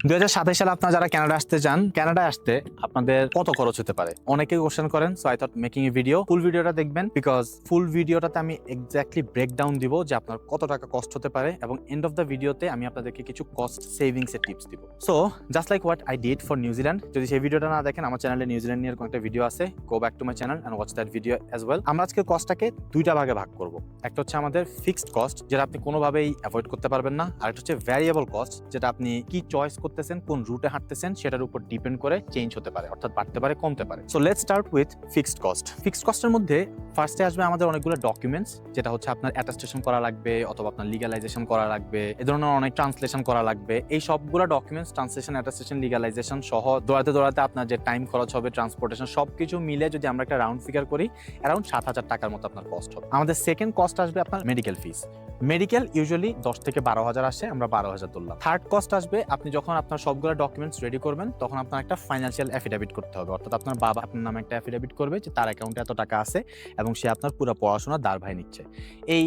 2027 সালে আপনারা যারা কানাডা আসতে চান, কানাডায় আসতে আপনাদের কত খরচ হতে পারে অনেকে কোশ্চেন করেন। So I thought making a video, full ভিডিওটা দেখবেন, বিকজ ফুল ভিডিওটাতে আমি এক্স্যাক্টলি ব্রেকডাউন দিব যে আপনার কত টাকা কস্ট হতে পারে, এবং এন্ড অফ দ্য ভিডিওতে আমি আপনাদেরকে কিছু কস্ট সেভিংস এর টিপস দিব। So just like what I did for New Zealand. যদি সেই ভিডিওটা না দেখেন, আমার চ্যানেলে নিউজিল্যান্ড নিয়ে একটা ভিডিও আছে, go back to my channel and watch that video as well. আমরা আজকে কস্টটাকে দুইটা ভাগে ভাগ করব। একটা হচ্ছে আমাদের ফিক্সড কস্ট, যেটা আপনি কোনোভাবেই অ্যাভয়েড করতে পারবেন না, আর একটা হচ্ছে ভ্যারিয়েবল কস্ট, যেটা আপনি কি চয়েস করতেছেন, কোন রুটে হাঁটতেছেন সেটার উপর ডিপেন্ড করে চেঞ্জ হতে পারে, অর্থাৎ বাড়তে পারে, কমতে পারে। So let's start with fixed cost. Fixed কস্টের মধ্যে ফার্স্টে আসবে আমাদের অনেকগুলো ডকুমেন্টস, যেটা হচ্ছে আপনার অ্যাটাস্টেশন করা লাগবে অথবা আপনার লিগালাইজেশন করা লাগবে, এ ধরনের অনেক ট্রান্সলেশন করা লাগবে। এই সবগুলো ডকুমেন্টস, ট্রান্সলেশন, অ্যাটাস্টেশন, লিগালাইজেশন সহ দৌড়াতে দৌড়াতে আপনার যে টাইম খরচ হবে, ট্রান্সপোর্টেশন, সবকিছু মিলে যদি আমরা একটা রাউন্ড ফিগার করি, অ্যারাউন্ড 7,000 টাকার মতো আপনার কস্ট হবে। আমাদের সেকেন্ড কস্ট আসবে আপনার মেডিকেল ফিস। মেডিকেল ইউজুয়ালি 10 থেকে 12,000 আসে, আমরা 12,000 ধরলাম। থার্ড কস্ট আসবে, আপনি যখন আপনার সবগুলো ডকুমেন্টস রেডি করবেন, তখন আপনার একটা ফাইন্যান্সিয়াল অ্যাফিডেভিট করতে হবে, অর্থাৎ আপনার বাবা আপনার নামে একটা অ্যাফিডেভিট করবে যে তার অ্যাকাউন্টে এত টাকা আছে এবং সে আপনার পুরো পড়াশোনার দায় ভাই নিচ্ছে। এই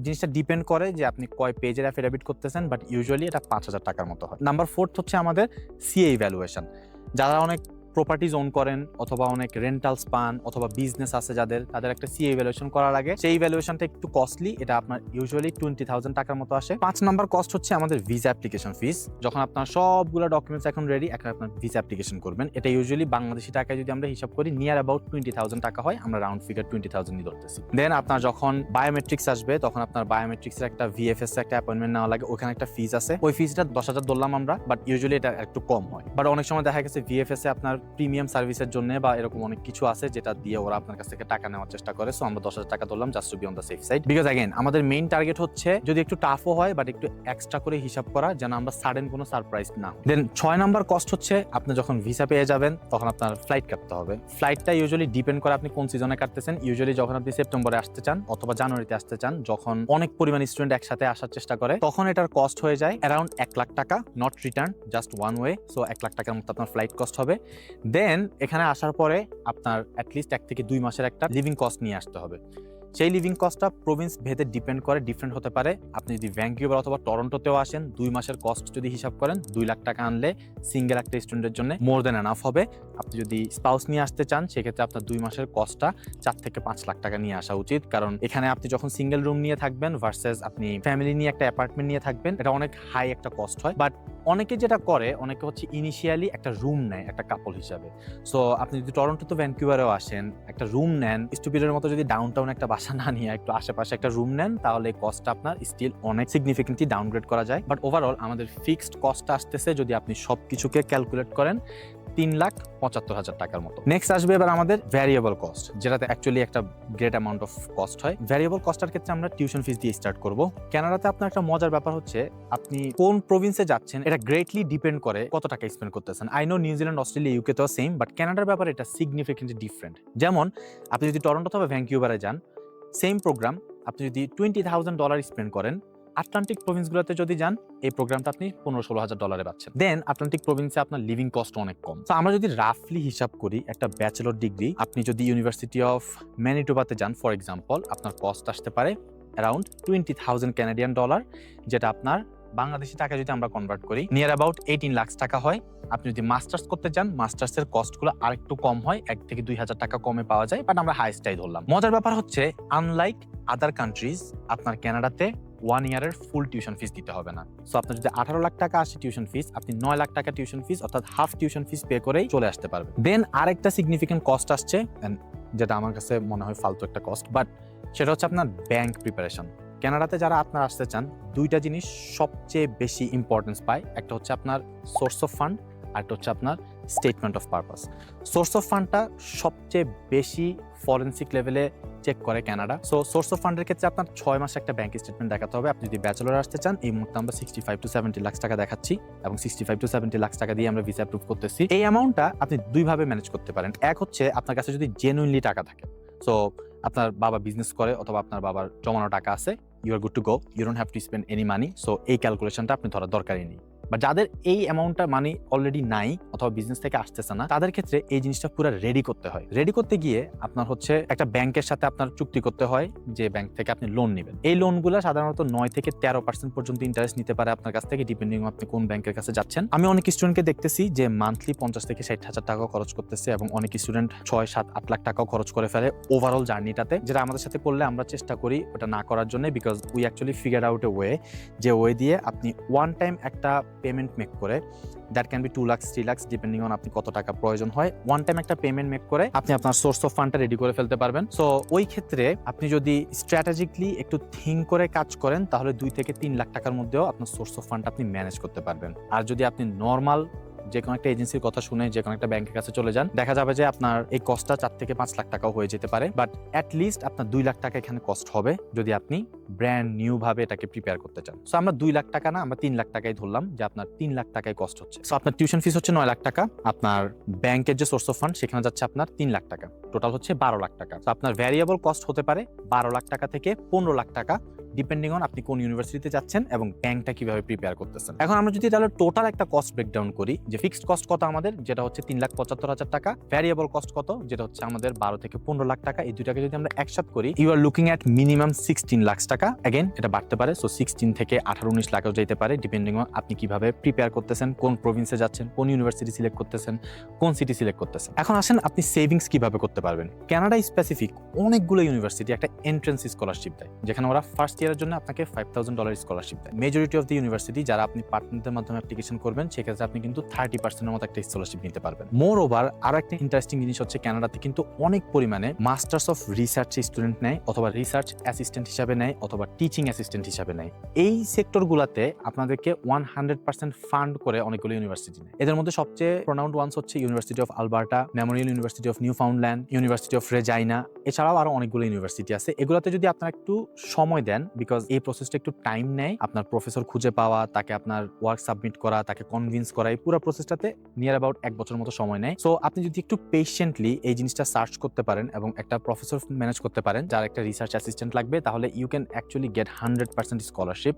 জিনিসটা ডিপেন্ড করে যে আপনি কয় পেজের অ্যাফিডেভিট করতেছেন, বাট ইউজুয়ালি এটা 5,000 টাকার মতো হয়। নাম্বার 4 হচ্ছে আমাদের সিএ ইভ্যালুয়েশন। যারা অনেক প্রপার্টিজ ওন করেন অথবা অনেক রেন্টালস পান অথবা বিজনেস আছে যাদের, তাদের একটা সিএ ইভ্যালুয়েশন করা লাগে। সেই ইভ্যালুয়েশনটা একটু কস্টলি, এটা আপনার ইউজুয়ালি 20,000 টাকার মতো আসে। 5 নাম্বার কস্ট হচ্ছে আমাদের ভিসা অ্যাপ্লিকেশন ফিস। যখন আপনার সবগুলো ডকুমেন্টস এখন রেডি, এখন আপনার ভিসা অ্যাপ্লিকেশন করবেন, এটা ইউজুয়ালি বাংলাদেশি টাকায় যদি আমরা হিসাব করি নিয়ার অ্যাবাউট 20,000 টাকা হয়, আমরা রাউন্ড ফিগার 20,000 ই ধরতেছি। দেন আপনার যখন বায়োমেট্রিক্স আসবে, তখন আপনার বায়োমেট্রিক্সের একটা ভিএফএস একটা অ্যাপয়েন্টমেন্ট নেওয়া লাগে, ওখানে একটা ফিস আছে। ওই ফিসটা 10,000 ধরলাম আমরা, বাট ইউজুয়ালি এটা একটু কম হয়। বাট অনেক সময় দেখা গেছে ভিএফএস এ আপনার প্রিমিয়াম সার্ভিসের জন্য বা এরকম অনেক কিছু আছে যেটা দিয়ে ওরা আপনার কাছ থেকে টাকা নেওয়ার চেষ্টা করে। সো আমরা 10,000 টাকা ধরলাম, just to be on the safe side, because again আমাদের মেইন টার্গেট হচ্ছে যদি একটু টাফও হয় বাট একটু এক্সট্রা করে হিসাব করা, যেন আমরা সাডেন কোনো সারপ্রাইজ না হয়। দেন 6 নাম্বার কস্ট হচ্ছে আপনি যখন ভিসা পেয়ে যাবেন তখন আপনার ফ্লাইট কাটতে হবে। ফ্লাইটটা ইউজুয়ালি ডিপেন্ড করে আপনি কোন সিজনে কাটতেছেন। ইউজুয়ালি যখন আপনি সেপ্টেম্বরে আসতে চান অথবা জানুয়ারিতে আসতে চান, যখন অনেক পরিমাণ স্টুডেন্ট একসাথে আসার চেষ্টা করে, তখন এটার কস্ট হয়ে যায় অ্যারাউন্ড 1 লাখ টাকা, not return, just one way. So 1 lakh টাকার মতো আপনার ফ্লাইট কস্ট হবে। দেন এখানে আসার পরে আপনার অ্যাটলিস্ট 1 থেকে 2 মাসের একটা লিভিং কস্ট নিয়ে আসতে হবে। সেই লিভিং কস্টটা প্রভিন্স ভেদে ডিপেন্ড করে, ডিফারেন্ট হতে পারে। আপনি যদি ভ্যাঙ্কুভার অথবা টরন্টোতেও আসেন, 2 মাসের কস্ট যদি হিসাব করেন, 2 লাখ টাকা আনলে সিঙ্গেল একটা স্টুডেন্টের জন্য মোর দেন এনাফ হবে। আপনি যদি স্পাউস নিয়ে আসতে চান, সেক্ষেত্রে আপনার 2 মাসের কস্টটা 4 থেকে 5 লাখ টাকা নিয়ে আসা উচিত, কারণ এখানে আপনি যখন সিঙ্গেল রুম নিয়ে থাকবেন ভার্সেস আপনি ফ্যামিলি নিয়ে একটা অ্যাপার্টমেন্ট নিয়ে থাকবেন, এটা অনেক হাই একটা কস্ট হয়। বাট অনেকে যেটা করে, অনেকে হচ্ছে ইনিশিয়ালি একটা রুম নেয় একটা কাপল হিসাবে। সো আপনি যদি টরন্টো তো ভ্যানকুভারেও আসেন, একটা রুম নেন, স্টুপিডের মতো যদি ডাউনটাউন একটা বাসা না নিয়ে একটু আশেপাশে একটা রুম নেন, তাহলে কস্টটা আপনার স্টিল অনেক সিগনিফিকেন্টলি ডাউনগ্রেড করা যায়। বাট ওভারঅল আমাদের ফিক্সড কস্টটা আসতেছে, যদি আপনি সবকিছুকে ক্যালকুলেট করেন, 3,75,000 টাকার মতো। নেক্সট আসবে এবার আমাদের ভ্যারিয়েবল কস্ট, যেটাতে অ্যাকচুয়ালি একটা গ্রেট অ্যামাউন্ট অফ কস্ট হয়। ভ্যারিয়েবল কস্টের ক্ষেত্রে আমরা টিউশন ফিস দিয়ে স্টার্ট করব। কানাডাতে আপনার একটা মজার ব্যাপার হচ্ছে, আপনি কোন প্রভিন্সে যাচ্ছেন এটা গ্রেটলি ডিপেন্ড করে কত টাকা স্পেন্ড করতেছেন। I know New Zealand, Australia, UK তো সেম, বাট কানাডার ব্যাপারে এটা সিগনিফিকেন্টলি ডিফারেন্ট। যেমন আপনি যদি টরন্টো অথবা ভ্যানকুভারে যান, সেম প্রোগ্রাম আপনি যদি $20,000 স্পেন্ড করেন, আটলান্টিক প্রভিন্সগুলোতে যদি যান, এই প্রোগ্রামটা আপনি $15,000-16,000 পাচ্ছেন। দেন আটলান্টিক প্রভিন্সে আপনার লিভিং কস্ট অনেক কম। তো আমরা যদি রাফলি হিসাব করি, একটা ব্যাচেলর ডিগ্রি আপনি যদি ইউনিভার্সিটি অফ ম্যানিটোবাতে যান ফর এক্সাম্পল, আপনার কস্ট আসতে পারে অ্যারাউন্ড $20,000, যেটা আপনার বাংলাদেশি টাকা যদি আমরা কনভার্ট করি নিয়ার অ্যাবাউট 18 লাখ টাকা হয়। আপনি যদি মাস্টার্স করতে চান, মাস্টার্সের কস্টগুলো আরেকটু কম হয়, 1 থেকে 2,000 টাকা কমে পাওয়া যায়, বাট আমরা হাইস্টটাই ধরলাম। মজার ব্যাপার হচ্ছে, আনলাইক আদার কান্ট্রিজ, আপনার কানাডাতে 1 ইয়ারের ফুল টিউশন ফিস দিতে হবে না। সো আপনার যদি 18 লাখ টাকা আসে টিউশন ফিস, আপনি 9 লাখ টাকা টিউশন ফিস অর্থাৎ হাফ টিউশন ফিস পে করেই চলে আসতে পারবেন। দেন আরেকটা সিগনিফিকেন্ট কস্ট আসছে, যেটা আমার কাছে মনে হয় ফালতু একটা কস্ট, বাট সেটা হচ্ছে আপনার ব্যাংক প্রিপারেশন। কানাডাতে যারা আপনারা আসতে চান, 2টা জিনিস সবচেয়ে বেশি ইম্পর্টেন্স পায়। একটা হচ্ছে আপনার সোর্স অফ ফান্ড, আর একটা হচ্ছে আপনার statement of purpose. Source of ফান্ডটা সবচেয়ে বেশি ফরেন্সিক লেভেলে চেক করে কানাডা। সো সোর্স অফ ফান্ডের ক্ষেত্রে আপনার 6 মাসে একটা ব্যাংক স্টেটমেন্ট দেখাতে হবে। আপনি যদি ব্যাচেলর আসতে চান, এই মুহূর্তে আমরা 65 to 70 লাখ টাকা দেখাচ্ছি, এবং 65 to 70 লাখ টাকা দিয়ে আমরা ভিসা অ্যাপ্রুভ করতেছি। এই অ্যামাউন্টটা আপনি 2 ভাবে ম্যানেজ করতে পারেন। এক হচ্ছে আপনার কাছে যদি জেনুইনলি টাকা থাকে, সো আপনার বাবা বিজনেস করে অথবা আপনার বাবার জমানো টাকা আছে, you are good to go, you don't have to spend any money. So এই ক্যালকুলেশনটা আপনি ধরার দরকারই নেই। বা যাদের এই অ্যামাউন্টটা মানি অলরেডি নাই অথবা বিজনেস থেকে আসতেছে না, তাদের ক্ষেত্রে এই জিনিসটা পুরো রেডি করতে হয়। রেডি করতে গিয়ে আপনার হচ্ছে একটা ব্যাংকের সাথে আপনার চুক্তি করতে হয় যে ব্যাংক থেকে আপনি লোন নেবেন। এই লোনগুলো সাধারণত 9 থেকে 13% পর্যন্ত ইন্টারেস্ট নিতে পারে আপনার কাছ থেকে, ডিপেন্ডিং আপনি কোন ব্যাংকের কাছে যাচ্ছেন। আমি অনেক স্টুডেন্টকে দেখতেছি যে মান্থলি 50 থেকে 60,000 টাকা খরচ করতেছে এবং অনেক স্টুডেন্ট 6, 7, 8 লাখ টাকাও খরচ করে ফেলে ওভারঅল জার্নিটাতে, যেটা আমাদের সাথে করলে আমরা চেষ্টা করি ওটা না করার জন্য, because we actually figure out a way যে ওয়ে দিয়ে আপনি ওয়ান টাইম একটা পেমেন্ট মেক করে, that can be 2 lakh 3 lakh depending on আপনি কত টাকা প্রয়োজন হয়, ওয়ান টাইম একটা পেমেন্ট মেক করে আপনি আপনার সোর্স অফ ফান্ডটা রেডি করে ফেলতে পারবেন। সো ওই ক্ষেত্রে আপনি যদি স্ট্র্যাটেজিকলি একটু থিঙ্ক করে কাজ করেন তাহলে 2 থেকে 3 লাখ টাকার মধ্যেও আপনার সোর্স অফ ফান্ড আপনি ম্যানেজ করতে পারবেন। আর যদি আপনি নর্মাল যে কোনো একটা এজেন্সির কথা শুনে যে কোনো একটা ব্যাংকের কাছে চলে যান, দেখা যাবে যে আপনার এই কস্টটা 4 থেকে 5 লাখ টাকাও হয়ে যেতে পারে, বাট অ্যাট লিস্ট আপনার 2 লাখ টাকা এখানে কস্ট হবে যদি আপনি ব্র্যান্ড নিউ ভাবে এটাকে প্রিপেয়ার করতে চান। সো আমরা 2 লাখ টাকা না, আমরা 3 লাখ টাকাই ধরলাম যে আপনার 3 লাখ টাকায় কস্ট হচ্ছে। সো আপনার টিউশন ফিস হচ্ছে 9 লাখ টাকা, আপনার ব্যাংকের যে সোর্স অফ ফান্ড সেখানে যাচ্ছে আপনার 3 লাখ টাকা, টোটাল হচ্ছে 12 লাখ টাকা। সো আপনার ভ্যারিয়েবল কস্ট হতে পারে 12 লাখ টাকা থেকে 15 লাখ টাকা, ডিপেন্ডিং অন আপনি কোন ইউনিভার্সিটিতে যাচ্ছেন এবং ব্যাংকটা কিভাবে প্রিপেয়ার করতেছেন। এখন আমরা যদি তাহলে টোটাল একটা কস্ট ব্রেকডাউন করি, যে ফিক্সড কস্ট কত আমাদের, যেটা হচ্ছে 3,75,000 টাকা, ভ্যারিয়েবল কস্ট কত, যেটা হচ্ছে আমাদের 12 থেকে 15 লাখ টাকা, এই দুইটাকে যদি আমরা একসাথে করি, you are looking at minimum 16 lakh টাকা। অ্যাগেন এটা বাড়তে পারে, সো 16 থেকে 18-19 লাখও যেতে পারে, ডিপেন্ডিং অন আপনি কিভাবে প্রিপেয়ার করতেছেন, কোন প্রভিন্সে যাচ্ছেন, কোন ইউনিভার্সিটি সিলেক্ট করতেছেন, কোন সিটি সিলেক্ট করতেছেন। এখন আসেন আপনি সেভিংস কিভাবে করতে পারবেন। কানাডা স্পেসিফিক অনেকগুলো ইউনিভার্সিটি একটা এন্ট্রান্স স্কলারশিপ দেয়, যেখানে ওরা ফার্স্ট ইয়ারের জন্য আপনাকে $5,000 স্কলারশিপ দেয়। মেজরিটি অফ দ্য ইউনিভার্সিটি যারা আপনি পার্টনারদের মাধ্যমে অ্যাপ্লিকেশন করবেন, সেক্ষেত্রে আপনি কিন্তু 30% মতো একটা স্কলারশিপ নিতে পারবেন। মোর ওভার আরো একটা ইন্টারেস্টিং জিনিস হচ্ছে কানাডাতে কিন্তু অনেক পরিমাণে মাস্টার্স অফ রিসার্চ স্টুডেন্ট নেয়, অথবা রিসার্চ অ্যাসিস্ট্যান্ট হিসাবে নেয়, অথবা টিচিং অ্যাসিস্ট্যান্ট হিসাবে নেয়। এই সেক্টরগুলোতে আপনাদেরকে 100% ফান্ড করে অনেকগুলো ইউনিভার্সিটি নেয়। এদের মধ্যে সবচেয়ে প্রোনাউন্ড ওয়ান্স হচ্ছে University of Alberta, Memorial University of Newfoundland, University of Regina, এছাড়াও আরো অনেকগুলো ইউনিভার্সিটি আছে। এগুলোতে যদি আপনারা একটু সময় দেন, বিকজ এই প্রসেসটা একটু টাইম নেয়, আপনার প্রফেসর খুঁজে পাওয়া, তাকে আপনার ওয়ার্ক সাবমিট করা, তাকে কনভিন্স করা, এই পুরো প্রসেসটাতে নিয়ার অ্যাবাউট 1 বছর মতো সময় নেয়। সো আপনি যদি একটু পেশেন্টলি এই জিনিসটা সার্চ করতে পারেন এবং একটা প্রফেসর ম্যানেজ করতে পারেন যার একটা রিসার্চ অ্যাসিস্ট্যান্ট লাগবে, তাহলে you can actually get 100% scholarship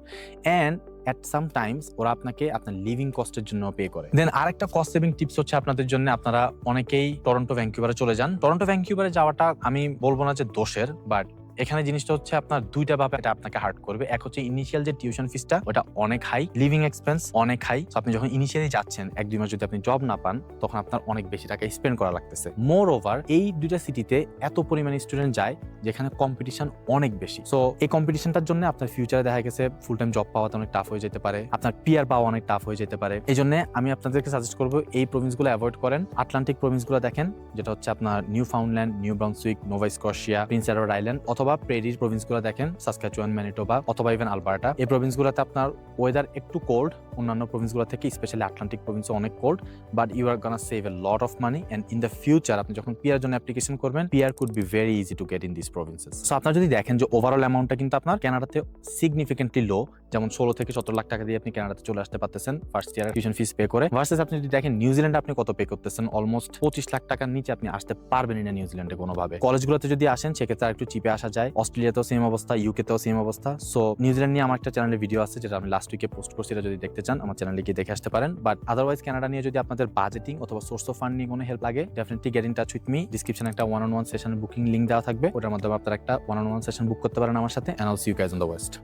and at some times ওরা আপনাকে আপনার লিভিং কস্টের জন্য পে করে। দেন আরেকটা কস্ট সেভিং টিপস হচ্ছে আপনাদের জন্য, আপনারা অনেকেই টরন্টো ভ্যাঙ্কুভারে চলে যান। টরন্টো ভ্যাঙ্কুভারে যাওয়াটা আমি বলবো না যে দোষের, বাট এখানে জিনিসটা হচ্ছে আপনার দুইটা ভাবে এটা আপনাকে হার্ট করবে। এক হচ্ছে ইনিশিয়াল যে টিউশন ফিসটা ওটা অনেক হাই, লিভিং এক্সপেন্স অনেক হাই। আপনি যখন ইনিশিয়ালি যাচ্ছেন 1-2 মাস যদি আপনি জব না পান, তখন আপনার অনেক বেশি টাকা স্পেন্ড করা লাগতেছে। মোর ওভার এই দুইটা সিটিতে এত পরিমাণে স্টুডেন্ট যায় যেখানে কম্পিটিশন অনেক বেশি। সো এই কম্পিটিশনটার জন্য আপনার ফিউচারে দেখা গেছে ফুল টাইম জব পাওয়াতে অনেক টাফ হয়ে যেতে পারে, আপনার পিআর পাওয়া অনেক টাফ হয়ে যেতে পারে। এই জন্য আমি আপনাদেরকে সাজেস্ট করবো এই প্রভিন্সগুলো অ্যাভয়েড করেন, আটলান্টিক প্রভিন্সগুলো দেখেন, যেটা হচ্ছে আপনার Newfoundland, New Brunswick, Nova Scotia, Prince Edward Island, অথবা প্রেরির প্রভিন্সগুলো দেখেন, সাসকাচুয়ান, ম্যানিটোবা, অথবা ইভেন আলবার্টা। এই প্রভিন্সগুলোতে আপনার ওয়েদার একটু কোল্ড, অন্যান্য প্রভিন্সগুলো থেকে, স্পেশালি আটলান্টিক প্রভিন্সে অনেক cold, but you are gonna save a lot of money and in the future আপনি যখন পিআর জন্য অ্যাপ্লিকেশন করবেন, PR could be very easy to get in this provinces. So আপনারা যদি দেখেন যে ওভারঅল অ্যামাউন্টটা কিন্তু আপনার কানাডাতে সিগনিফিকেন্টলি লো, যেমন 16 থেকে 17 লাখ টাকা দিয়ে আপনি কানাডাতে চলে আসতে পারতেছেন first year tuition fees pay করে, ভার্সেস আপনি যদি দেখেন নিউজিল্যান্ডে আপনি কত পে করতেছেন, অলমোস্ট 25 লাখ টাকার নিচে আপনি আসতে পারবেনই না নিউজিল্যান্ডে কোনোভাবে। কলেজগুলোতে যদি আসেন সেক্ষেত্রে আর একটু চিপে আসা যায়। অস্ট্রেলিয়াতেও সেম অবস্থা, ইউকেতেও সেম অবস্থা। সো নিউজিল্যান্ড নিয়ে আমার একটা চ্যানেলে ভিডিও আছে যেটা আমি লাস্ট উইকে পোস্ট করছি, এটা যদি দেখতে চান আমার চ্যানেলে গিয়ে দেখে আসতে পারেন। বাট আদারওয়াইজ কানাডা নিয়ে যদি আপনাদের বাজেটিং অথবা সোর্স অফ ফান্ড নিয়ে কোনো হেল্প লাগে, definitely get in touch with me. ডিসক্রিপশনে একটা 1-on-1 সেশন বুকিং লিংক দেওয়া থাকবে, ওটার মাধ্যমে আপনারা একটা 1-on-1 সেশন বুক করতে পারেন আমার সাথে। And I'll see you guys on the West.